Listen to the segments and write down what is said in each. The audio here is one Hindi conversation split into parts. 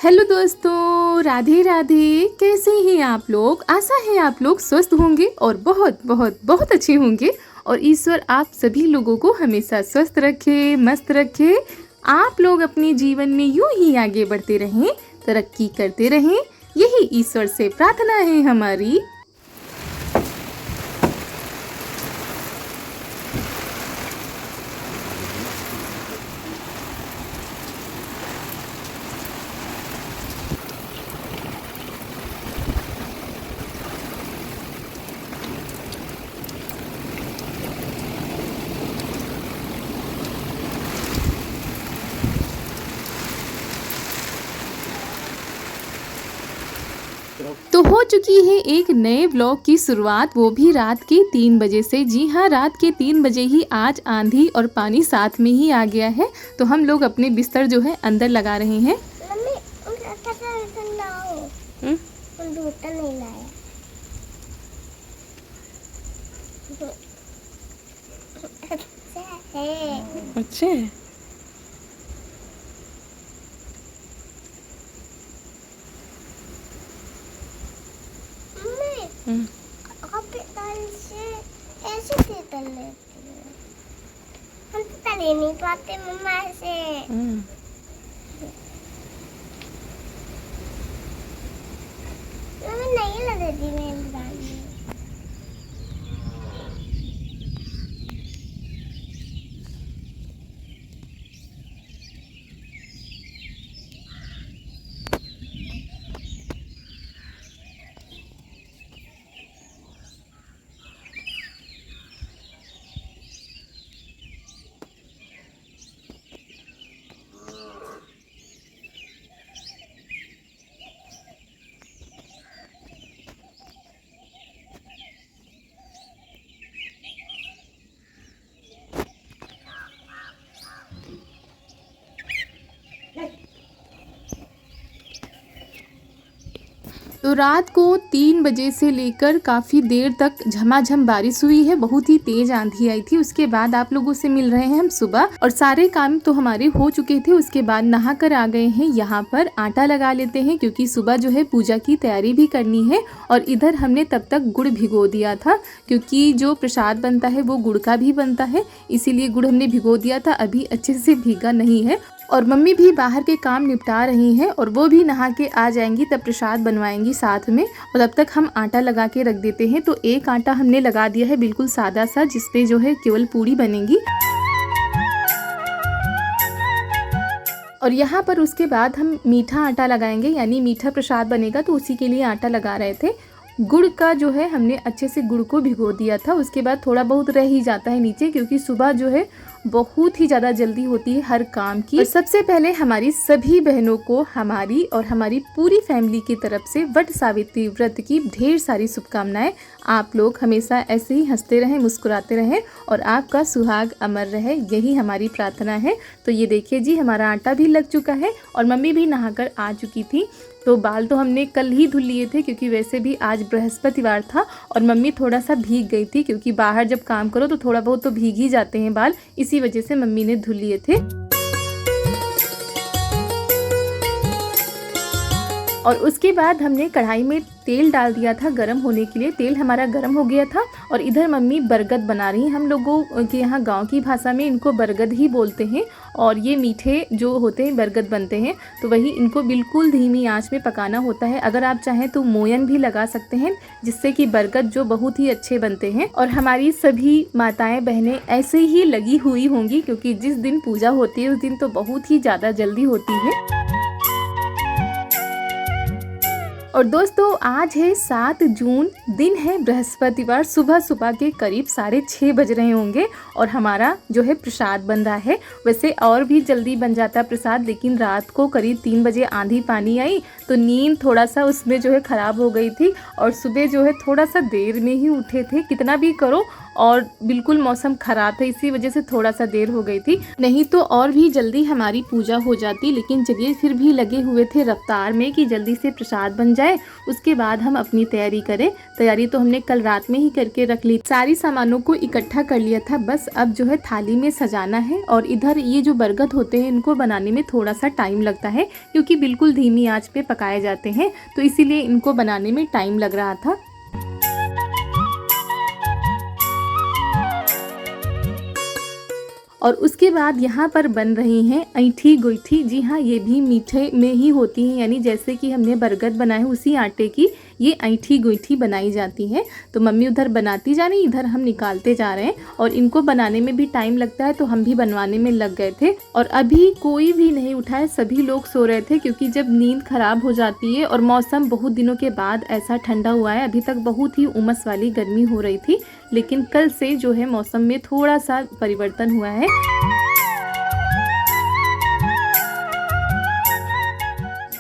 हेलो दोस्तों, राधे राधे। कैसे हैं आप लोग? आशा है आप लोग स्वस्थ होंगे और बहुत बहुत बहुत अच्छे होंगे। और ईश्वर आप सभी लोगों को हमेशा स्वस्थ रखे, मस्त रखे। आप लोग अपने जीवन में यूं ही आगे बढ़ते रहें, तरक्की करते रहें, यही ईश्वर से प्रार्थना है हमारी। तो हो चुकी है एक नए व्लॉग की शुरुआत, वो भी रात के 3 बजे से। जी हाँ, रात के 3 बजे ही आज आंधी और पानी साथ में ही आ गया है। तो हम लोग अपने बिस्तर जो है अंदर लगा रहे हैं। मम्मी दूध नहीं लाया। अच्छा है। अच्छा है। से ऐसे तल लेती है। हम तो तले नहीं पाते मम्मा ऐसे। मम्मी नहीं लगती मेरी दाल में। तो रात को 3 बजे से लेकर काफ़ी देर तक झमाझम बारिश हुई है। बहुत ही तेज आंधी आई थी। उसके बाद आप लोगों से मिल रहे हैं हम सुबह, और सारे काम तो हमारे हो चुके थे। उसके बाद नहा कर आ गए हैं यहाँ पर। आटा लगा लेते हैं क्योंकि सुबह जो है पूजा की तैयारी भी करनी है। और इधर हमने तब तक गुड़ भिगो दिया था, क्योंकि जो प्रसाद बनता है वो गुड़ का भी बनता है, इसीलिए गुड़ हमने भिगो दिया था। अभी अच्छे से भीगा नहीं है। और मम्मी भी बाहर के काम निपटा रही हैं, और वो भी नहा के आ जाएंगी, तब प्रसाद बनवाएंगी साथ में। और तब तक हम आटा लगा के रख देते हैं। तो एक आटा हमने लगा दिया है बिल्कुल सादा सा, जिसपे जो है केवल पूड़ी बनेगी। और यहाँ पर उसके बाद हम मीठा आटा लगाएंगे, यानी मीठा प्रसाद बनेगा, तो उसी के लिए आटा लगा रहे थे। गुड़ का जो है हमने अच्छे से गुड़ को भिगो दिया था। उसके बाद थोड़ा बहुत रह ही जाता है नीचे, क्योंकि सुबह जो है बहुत ही ज़्यादा जल्दी होती है हर काम की। और सबसे पहले हमारी सभी बहनों को हमारी और हमारी पूरी फैमिली की तरफ से वट सावित्री व्रत की ढेर सारी शुभकामनाएं। आप लोग हमेशा ऐसे ही हंसते रहें, मुस्कुराते रहें, और आपका सुहाग अमर रहे, यही हमारी प्रार्थना है। तो ये देखिए जी, हमारा आटा भी लग चुका है और मम्मी भी नहाकर आ चुकी थी। तो बाल तो हमने कल ही धुल लिए थे, क्योंकि वैसे भी आज बृहस्पतिवार था। और मम्मी थोड़ा सा भीग गई थी, क्योंकि बाहर जब काम करो तो थोड़ा बहुत तो भीग ही जाते हैं बाल, इसी वजह से मम्मी ने धुल लिए थे। और उसके बाद हमने कढ़ाई में तेल डाल दिया था गरम होने के लिए। तेल हमारा गरम हो गया था, और इधर मम्मी बरगद बना रही हैं। हम लोगों के यहाँ गांव की भाषा में इनको बरगद ही बोलते हैं। और ये मीठे जो होते हैं बरगद बनते हैं, तो वही इनको बिल्कुल धीमी आंच में पकाना होता है। अगर आप चाहें तो मोयन भी लगा सकते हैं, जिससे कि बरगद जो बहुत ही अच्छे बनते हैं। और हमारी सभी माताएं बहनें ऐसे ही लगी हुई होंगी, क्योंकि जिस दिन पूजा होती है उस दिन तो बहुत ही ज़्यादा जल्दी होती है। और दोस्तों, आज है 7 जून, दिन है बृहस्पतिवार। सुबह सुबह के करीब 6:30 बज रहे होंगे, और हमारा जो है प्रसाद बन रहा है। वैसे और भी जल्दी बन जाता प्रसाद, लेकिन रात को करीब 3 बजे आंधी पानी आई, तो नींद थोड़ा सा उसमें जो है ख़राब हो गई थी। और सुबह जो है थोड़ा सा देर में ही उठे थे, कितना भी करो और बिल्कुल मौसम ख़राब था, इसी वजह से थोड़ा सा देर हो गई थी, नहीं तो और भी जल्दी हमारी पूजा हो जाती। लेकिन चलिए फिर भी लगे हुए थे रफ्तार में कि जल्दी से प्रसाद बन जाए, उसके बाद हम अपनी तैयारी करें। तैयारी तो हमने कल रात में ही करके रख ली, सारी सामानों को इकट्ठा कर लिया था, बस अब जो है थाली में सजाना है। और इधर ये जो बरगद होते हैं इनको बनाने में थोड़ा सा टाइम लगता है, क्योंकि बिल्कुल धीमी आंच पे पकाए जाते हैं, तो इसीलिए इनको बनाने में टाइम लग रहा था। और उसके बाद यहाँ पर बन रही हैं ऐंठी गोईठी। जी हाँ, ये भी मीठे में ही होती हैं, यानी जैसे कि हमने बरगद बनाए उसी आटे की ये ऐंठी गोईठी बनाई जाती है। तो मम्मी उधर बनाती जा रही, इधर हम निकालते जा रहे हैं। और इनको बनाने में भी टाइम लगता है, तो हम भी बनवाने में लग गए थे। और अभी कोई भी नहीं उठा है, सभी लोग सो रहे थे, क्योंकि जब नींद खराब हो जाती है और मौसम बहुत दिनों के बाद ऐसा ठंडा हुआ है, अभी तक बहुत ही उमस वाली गर्मी हो रही थी, लेकिन कल से जो है मौसम में थोड़ा सा परिवर्तन हुआ है।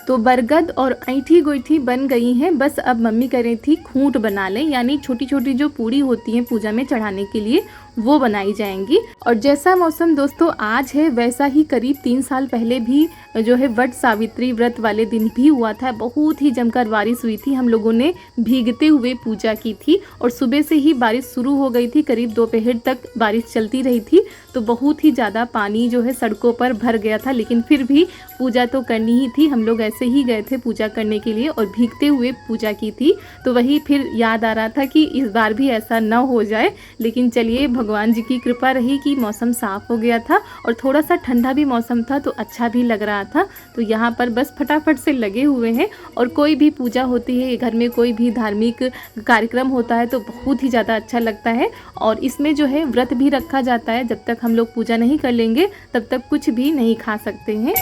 तो बरगद और ऐंठी गोईठी बन गई हैं, बस अब मम्मी कह रही थी खूंट बना लें, यानी छोटी छोटी जो पूड़ी होती हैं पूजा में चढ़ाने के लिए वो बनाई जाएंगी। और जैसा मौसम दोस्तों आज है, वैसा ही करीब 3 साल पहले भी जो है वट सावित्री व्रत वाले दिन भी हुआ था। बहुत ही जमकर बारिश हुई थी, हम लोगों ने भीगते हुए पूजा की थी और सुबह से ही बारिश शुरू हो गई थी, करीब दोपहर तक बारिश चलती रही थी। तो बहुत ही ज़्यादा पानी जो है सड़कों पर भर गया था, लेकिन फिर भी पूजा तो करनी ही थी। हम लोग ऐसे ही गए थे पूजा करने के लिए और भीगते हुए पूजा की थी। तो वही फिर याद आ रहा था कि इस बार भी ऐसा न हो जाए, लेकिन चलिए भगवान जी की कृपा रही कि मौसम साफ़ हो गया था और थोड़ा सा ठंडा भी मौसम था, तो अच्छा भी लग रहा था। तो यहाँ पर बस फटाफट से लगे हुए हैं। और कोई भी पूजा होती है घर में, कोई भी धार्मिक कार्यक्रम होता है, तो बहुत ही ज़्यादा अच्छा लगता है। और इसमें जो है व्रत भी रखा जाता है, जब तक हम लोग पूजा नहीं कर लेंगे तब तक कुछ भी नहीं खा सकते हैं।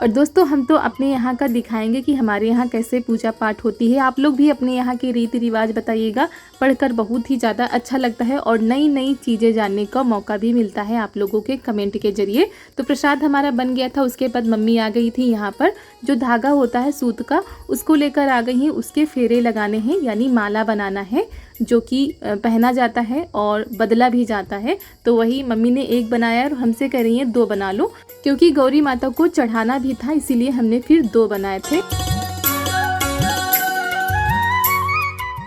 और दोस्तों हम तो अपने यहाँ का दिखाएंगे कि हमारे यहाँ कैसे पूजा पाठ होती है। आप लोग भी अपने यहाँ के रीति रिवाज बताइएगा, पढ़कर बहुत ही ज़्यादा अच्छा लगता है और नई नई चीज़ें जानने का मौका भी मिलता है आप लोगों के कमेंट के जरिए। तो प्रसाद हमारा बन गया था, उसके बाद मम्मी आ गई थी यहाँ पर, जो धागा होता है सूत का उसको लेकर आ गई हैं। उसके फेरे लगाने हैं, यानी माला बनाना है, जो कि पहना जाता है और बदला भी जाता है। तो वही मम्मी ने एक बनाया और हमसे कह रही हैं 2 बना लो, क्योंकि गौरी माता को चढ़ाना भी था, इसीलिए हमने फिर 2 बनाए थे।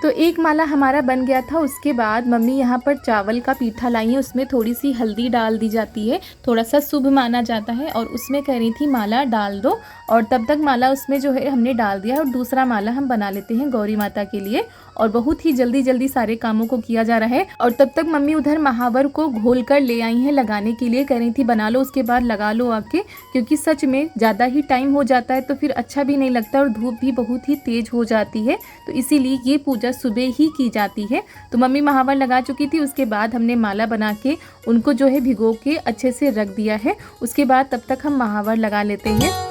तो एक माला हमारा बन गया था। उसके बाद मम्मी यहाँ पर चावल का पीठा लाई है, उसमें थोड़ी सी हल्दी डाल दी जाती है, थोड़ा सा शुभ माना जाता है, और उसमें कह रही थी माला डाल दो। और तब तक माला उसमें जो है हमने डाल दिया और दूसरा माला हम बना लेते हैं गौरी माता के लिए। और बहुत ही जल्दी जल्दी सारे कामों को किया जा रहा है। और तब तक मम्मी उधर महावर को घोल कर ले आई हैं लगाने के लिए, कह रही थी बना लो उसके बाद लगा लो आके, क्योंकि सच में ज़्यादा ही टाइम हो जाता है तो फिर अच्छा भी नहीं लगता और धूप भी बहुत ही तेज हो जाती है, तो इसीलिए ये पूजा सुबह ही की जाती है। तो मम्मी महावर लगा चुकी थी, उसके बाद हमने माला बना के उनको जो है भिगो के अच्छे से रख दिया है। उसके बाद तब तक हम महावर लगा लेते हैं।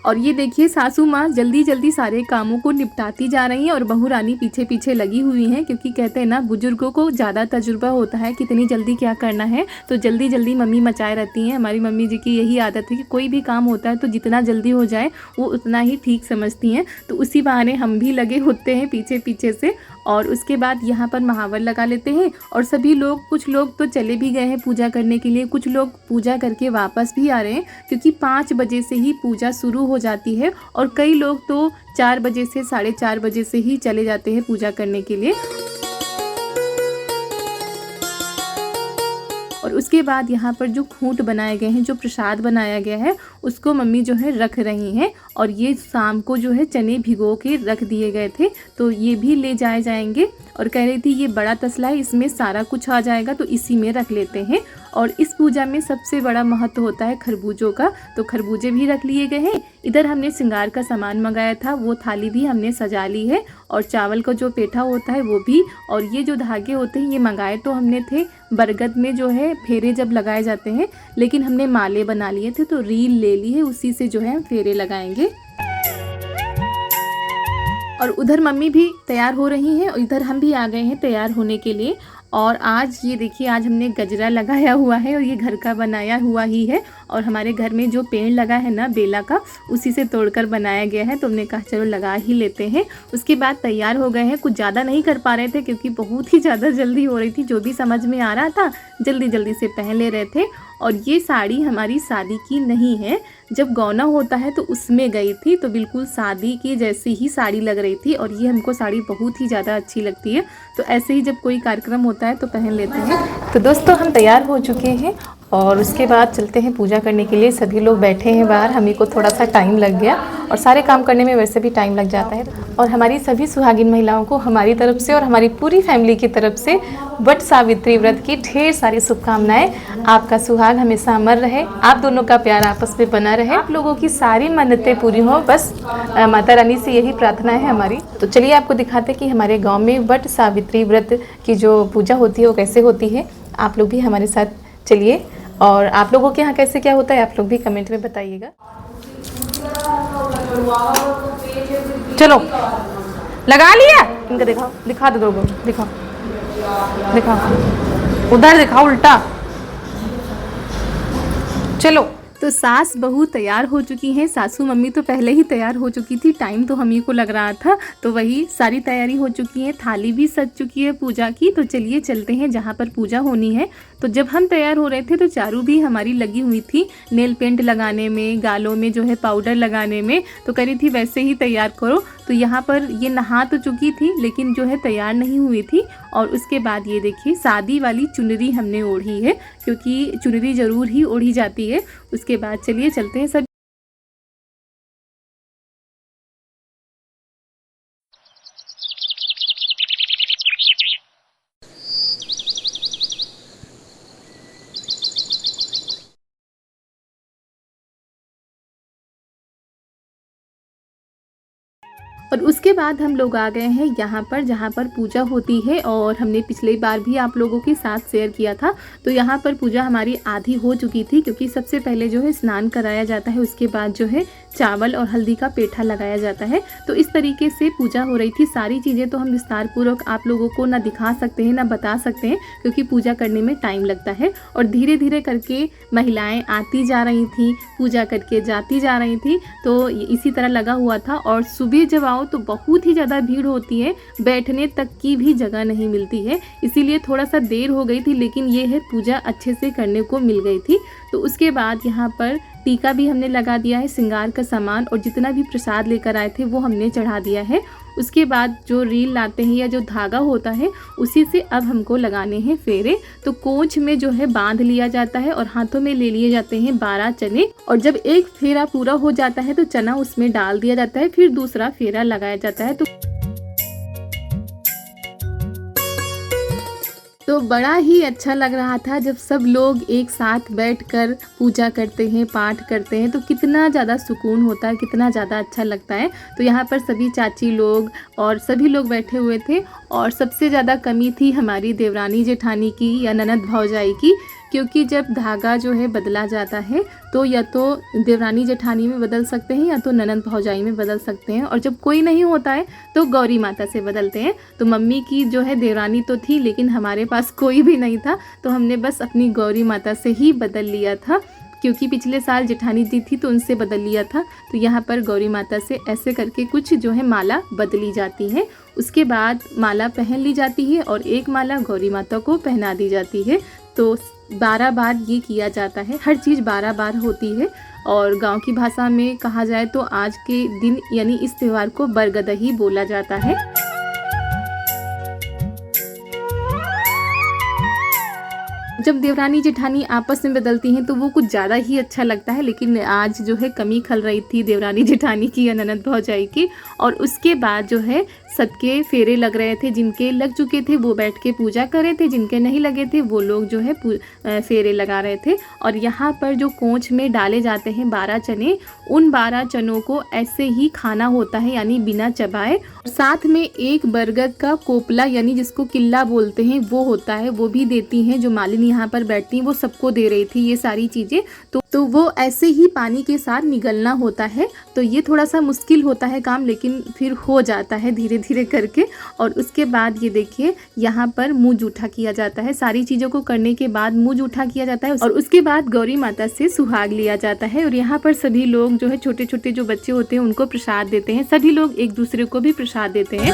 और ये देखिए सासू माँ जल्दी जल्दी सारे कामों को निपटाती जा रही हैं और बहू रानी पीछे पीछे लगी हुई हैं, क्योंकि कहते हैं ना बुजुर्गों को ज़्यादा तजुर्बा होता है कितनी जल्दी क्या करना है, तो जल्दी जल्दी मम्मी मचाए रहती हैं। हमारी मम्मी जी की यही आदत है कि कोई भी काम होता है तो जितना जल्दी हो जाए वो उतना ही ठीक समझती हैं। तो उसी बहाने हम भी लगे होते हैं पीछे पीछे से। और उसके बाद यहाँ पर महावर लगा लेते हैं और सभी लोग, कुछ लोग तो चले भी गए हैं पूजा करने के लिए, कुछ लोग पूजा करके वापस भी आ रहे हैं, क्योंकि 5 बजे से ही पूजा शुरू हो जाती है और कई लोग तो 4 बजे से 4:30 बजे से ही चले जाते हैं पूजा करने के लिए। और उसके बाद यहाँ पर जो खूंट बनाए गए हैं, जो प्रसाद बनाया गया है, उसको मम्मी जो है रख रही हैं। और ये शाम को जो है चने भिगो के रख दिए गए थे, तो ये भी ले जाए जाएंगे। और कह रही थी ये बड़ा तसला है, इसमें सारा कुछ आ जाएगा, तो इसी में रख लेते हैं। और इस पूजा में सबसे बड़ा महत्व होता है खरबूजों का, तो खरबूजे भी रख लिए गए हैं। इधर हमने श्रृंगार का सामान मंगाया था, वो थाली भी हमने सजा ली है, और चावल का जो पेठा होता है वो भी। और ये जो धागे होते हैं ये मंगाए तो हमने थे बरगद में, जो है फेरे जब लगाए जाते हैं, लेकिन हमने माले बना लिए थे, तो रील ले ली है, उसी से जो है हम फेरे लगाएंगे। और उधर मम्मी भी तैयार हो रही हैं और इधर हम भी आ गए हैं तैयार होने के लिए। और आज ये देखिए, आज हमने गजरा लगाया हुआ है और ये घर का बनाया हुआ ही है। और हमारे घर में जो पेड़ लगा है ना बेला का, उसी से तोड़कर बनाया गया है, तो हमने कहा चलो लगा ही लेते हैं। उसके बाद तैयार हो गए हैं। कुछ ज़्यादा नहीं कर पा रहे थे क्योंकि बहुत ही ज़्यादा जल्दी हो रही थी, जो भी समझ में आ रहा था जल्दी जल्दी से पहन ले रहे थे। और ये साड़ी हमारी शादी की नहीं है, जब गौना होता है तो उसमें गई थी, तो बिल्कुल शादी की जैसी ही साड़ी लग रही थी। और ये हमको साड़ी बहुत ही ज़्यादा अच्छी लगती है, तो ऐसे ही जब कोई कार्यक्रम होता है तो पहन लेते हैं। तो दोस्तों हम तैयार हो चुके हैं और उसके बाद चलते हैं पूजा करने के लिए। सभी लोग बैठे हैं बाहर, हमें को थोड़ा सा टाइम लग गया और सारे काम करने में वैसे भी टाइम लग जाता है। और हमारी सभी सुहागिन महिलाओं को हमारी तरफ से और हमारी पूरी फैमिली की तरफ से वट सावित्री व्रत की ढेर सारी शुभकामनाएं। आपका सुहाग हमेशा अमर रहे, आप दोनों का प्यार आपस में बना रहे, आप लोगों की सारी मन्नतें पूरी हो, बस माता रानी से यही प्रार्थना है हमारी। तो चलिए आपको दिखाते कि हमारे गाँव में वट सावित्री व्रत की जो पूजा होती है वो कैसे होती है। आप लोग भी हमारे साथ चलिए, और आप लोगों के यहाँ कैसे क्या होता है आप लोग भी कमेंट में बताइएगा। चलो लगा लिया, इनका दिखाओ, दिखा दो दोगो, दिखाओ दिखाओ, उधर दिखाओ उल्टा। चलो, तो सास बहू तैयार हो चुकी हैं। सासू मम्मी तो पहले ही तैयार हो चुकी थी, टाइम तो हम ही को लग रहा था, तो वही सारी तैयारी हो चुकी है। थाली भी सज चुकी है पूजा की। तो चलिए चलते हैं जहाँ पर पूजा होनी है। तो जब हम तैयार हो रहे थे तो चारू भी हमारी लगी हुई थी नेल पेंट लगाने में, गालों में जो है पाउडर लगाने में, तो करी थी वैसे ही तैयार करो। तो यहाँ पर ये नहा तो चुकी थी लेकिन जो है तैयार नहीं हुई थी। और उसके बाद ये देखिए शादी वाली चुनरी हमने ओढ़ी है, क्योंकि चुनरी ज़रूर ही ओढ़ी जाती है। उसके बाद चलिए चलते हैं सब। और उसके बाद हम लोग आ गए हैं यहाँ पर जहाँ पर पूजा होती है। और हमने पिछली बार भी आप लोगों के साथ शेयर किया था। तो यहाँ पर पूजा हमारी आधी हो चुकी थी, क्योंकि सबसे पहले जो है स्नान कराया जाता है, उसके बाद जो है चावल और हल्दी का पेठा लगाया जाता है। तो इस तरीके से पूजा हो रही थी। सारी चीज़ें तो हम विस्तार पूर्वक आप लोगों को ना दिखा सकते हैं ना बता सकते हैं, क्योंकि पूजा करने में टाइम लगता है। और धीरे धीरे करके महिलाएं आती जा रही थी, पूजा करके जाती जा रही थी, तो इसी तरह लगा हुआ था। और सुबह जब आओ तो बहुत ही ज़्यादा भीड़ होती है, बैठने तक की भी जगह नहीं मिलती है, इसीलिए थोड़ा सा देर हो गई थी। लेकिन ये है पूजा अच्छे से करने को मिल गई थी। तो उसके बाद यहाँ पर टीका भी हमने लगा दिया है, श्रृंगार का सामान, और जितना भी प्रसाद लेकर आए थे वो हमने चढ़ा दिया है। उसके बाद जो रील लाते हैं या जो धागा होता है उसी से अब हमको लगाने हैं फेरे। तो कोंच में जो है बांध लिया जाता है और हाथों में ले लिए जाते हैं 12 चने। और जब एक फेरा पूरा हो जाता है तो चना उसमें डाल दिया जाता है, फिर दूसरा फेरा लगाया जाता है। तो बड़ा ही अच्छा लग रहा था जब सब लोग एक साथ बैठकर पूजा करते हैं, पाठ करते हैं, तो कितना ज़्यादा सुकून होता है, कितना ज़्यादा अच्छा लगता है। तो यहाँ पर सभी चाची लोग और सभी लोग बैठे हुए थे। और सबसे ज़्यादा कमी थी हमारी देवरानी जेठानी की या ननद भौजाई की, क्योंकि जब धागा जो है बदला जाता है तो या तो देवरानी जेठानी में बदल सकते हैं या तो ननद भौजाई में बदल सकते हैं। और जब कोई नहीं होता है तो गौरी माता से बदलते हैं। तो मम्मी की जो है देवरानी तो थी, लेकिन हमारे पास कोई भी नहीं था, तो हमने बस अपनी गौरी माता से ही बदल लिया था, क्योंकि पिछले साल जेठानी जी थी तो उनसे बदल लिया था। तो यहाँ पर गौरी माता से ऐसे करके कुछ जो है माला बदली जाती है। उसके बाद माला पहन ली जाती है और एक माला गौरी माता को पहना दी जाती है। तो 12 बार ये किया जाता है, हर चीज़ 12 बार होती है। और गांव की भाषा में कहा जाए तो आज के दिन यानी इस त्यौहार को बरगदही बोला जाता है। जब देवरानी जेठानी आपस में बदलती हैं तो वो कुछ ज़्यादा ही अच्छा लगता है। लेकिन आज जो है कमी खल रही थी देवरानी जेठानी की या ननद भौजाई की। और उसके बाद जो है सबके फेरे लग रहे थे, जिनके लग चुके थे वो बैठ के पूजा कर रहे थे, जिनके नहीं लगे थे वो लोग जो है फेरे लगा रहे थे। और यहाँ पर जो कोंच में डाले जाते हैं 12 चने, उन 12 चनों को ऐसे ही खाना होता है, यानी बिना चबाए। साथ में एक बरगद का कोपला यानी जिसको किल्ला बोलते हैं वो होता है, वो भी देती हैं जो मालिन बहन यहाँ पर बैठती वो सबको दे रही थी ये सारी चीज़ें। तो वो ऐसे ही पानी के साथ निगलना होता है। तो ये थोड़ा सा मुश्किल होता है काम, लेकिन फिर हो जाता है धीरे धीरे करके। और उसके बाद ये देखिए यहाँ पर मुँह जूठा किया जाता है। सारी चीज़ों को करने के बाद मुँह जूठा किया जाता है और उसके बाद गौरी माता से सुहाग लिया जाता है। और यहाँ पर सभी लोग जो है छोटे छोटे जो बच्चे होते हैं उनको प्रसाद देते हैं। सभी लोग एक दूसरे को भी प्रसाद देते हैं।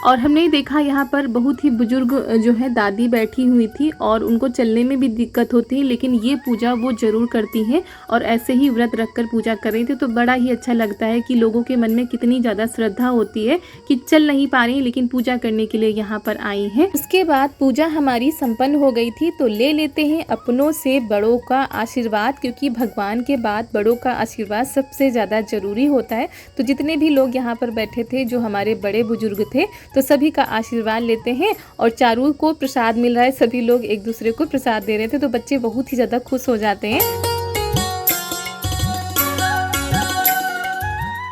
और हमने देखा यहाँ पर बहुत ही बुजुर्ग जो है दादी बैठी हुई थी और उनको चलने में भी दिक्कत होती है, लेकिन ये पूजा वो ज़रूर करती हैं और ऐसे ही व्रत रखकर पूजा कर रही थी। तो बड़ा ही अच्छा लगता है कि लोगों के मन में कितनी ज़्यादा श्रद्धा होती है कि चल नहीं पा रही लेकिन पूजा करने के लिए यहाँ पर आई हैं। उसके बाद पूजा हमारी संपन्न हो गई थी। तो ले लेते हैं अपनों से बड़ों का आशीर्वाद, क्योंकि भगवान के बाद बड़ों का आशीर्वाद सबसे ज़्यादा ज़रूरी होता है। तो जितने भी लोग यहाँ पर बैठे थे जो हमारे बड़े बुजुर्ग थे तो सभी का आशीर्वाद लेते हैं। और चारों को प्रसाद मिल रहा है, सभी लोग एक दूसरे को प्रसाद दे रहे थे। तो बच्चे बहुत ही ज़्यादा खुश हो जाते हैं।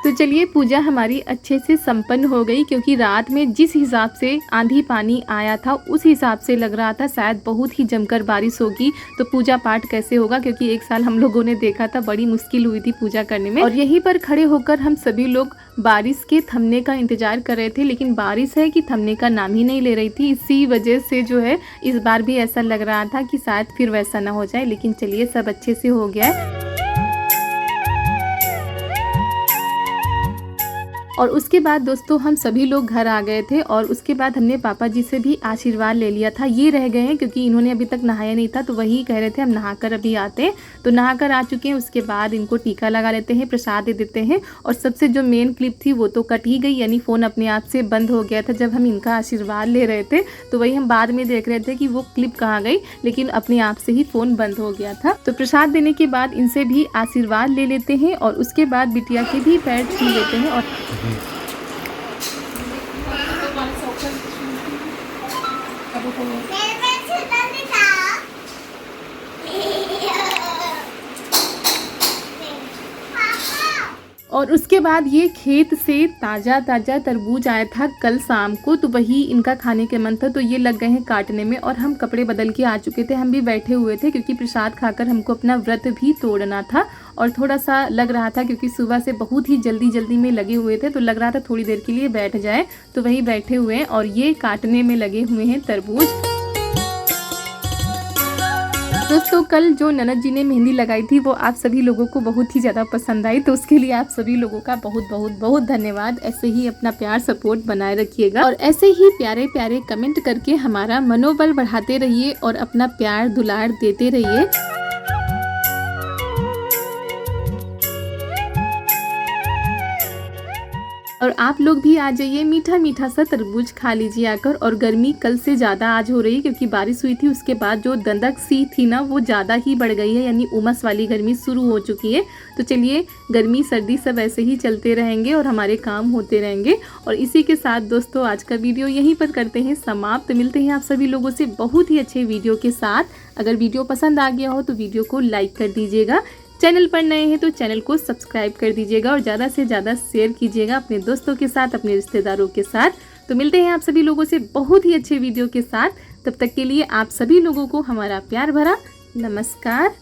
तो चलिए पूजा हमारी अच्छे से संपन्न हो गई, क्योंकि रात में जिस हिसाब से आंधी पानी आया था उस हिसाब से लग रहा था शायद बहुत ही जमकर बारिश होगी। तो पूजा पाठ कैसे होगा, क्योंकि एक साल हम लोगों ने देखा था बड़ी मुश्किल हुई थी पूजा करने में। और यहीं पर खड़े होकर हम सभी लोग बारिश के थमने का इंतजार कर रहे थे, लेकिन बारिश है कि थमने का नाम ही नहीं ले रही थी। इसी वजह से जो है इस बार भी ऐसा लग रहा था कि शायद फिर वैसा ना हो जाए, लेकिन चलिए सब अच्छे से हो गया है। और उसके बाद दोस्तों हम सभी लोग घर आ गए थे और उसके बाद हमने पापा जी से भी आशीर्वाद ले लिया था। ये रह गए हैं क्योंकि इन्होंने अभी तक नहाया नहीं था, तो वही कह रहे थे हम नहाकर अभी आते हैं। तो नहाकर आ चुके हैं। उसके बाद इनको टीका लगा लेते हैं, प्रसाद दे देते हैं। और सबसे जो मेन क्लिप थी वो तो कट ही गई, यानी फ़ोन अपने आप से बंद हो गया था जब हम इनका आशीर्वाद ले रहे थे। तो वही हम बाद में देख रहे थे कि वो क्लिप कहाँ गई, लेकिन अपने आप से ही फ़ोन बंद हो गया था। तो प्रसाद देने के बाद इनसे भी आशीर्वाद ले लेते हैं और उसके बाद बिटिया के भी पैर छू लेते हैं। और और उसके बाद ये खेत से ताज़ा ताज़ा तरबूज आया था कल शाम को, तो वही इनका खाने के मन था। तो ये लग गए हैं काटने में और हम कपड़े बदल के आ चुके थे। हम भी बैठे हुए थे क्योंकि प्रसाद खाकर हमको अपना व्रत भी तोड़ना था। और थोड़ा सा लग रहा था क्योंकि सुबह से बहुत ही जल्दी में लगे हुए थे, तो लग रहा था थोड़ी देर के लिए बैठ जाए। तो वही बैठे हुए हैं और ये काटने में लगे हुए हैं तरबूज। दोस्तों कल जो ननद जी ने मेहंदी लगाई थी वो आप सभी लोगों को बहुत ही ज़्यादा पसंद आई, तो उसके लिए आप सभी लोगों का बहुत बहुत बहुत धन्यवाद। ऐसे ही अपना प्यार सपोर्ट बनाए रखिएगा और ऐसे ही प्यारे प्यारे कमेंट करके हमारा मनोबल बढ़ाते रहिए और अपना प्यार दुलार देते रहिए। और आप लोग भी आ जाइए, मीठा मीठा सा तरबूज खा लीजिए आकर। और गर्मी कल से ज़्यादा आज हो रही है क्योंकि बारिश हुई थी, उसके बाद जो दंदक सी थी ना वो ज़्यादा ही बढ़ गई है, यानी उमस वाली गर्मी शुरू हो चुकी है। तो चलिए गर्मी सर्दी सब ऐसे ही चलते रहेंगे और हमारे काम होते रहेंगे। और इसी के साथ दोस्तों आज का वीडियो यहीं पर करते हैं समाप्त। मिलते हैं आप सभी लोगों से बहुत ही अच्छे वीडियो के साथ। अगर वीडियो पसंद आ गया हो तो वीडियो को लाइक कर दीजिएगा, चैनल पर नए हैं तो चैनल को सब्सक्राइब कर दीजिएगा और ज़्यादा से ज़्यादा शेयर कीजिएगा अपने दोस्तों के साथ, अपने रिश्तेदारों के साथ। तो मिलते हैं आप सभी लोगों से बहुत ही अच्छे वीडियो के साथ। तब तक के लिए आप सभी लोगों को हमारा प्यार भरा नमस्कार।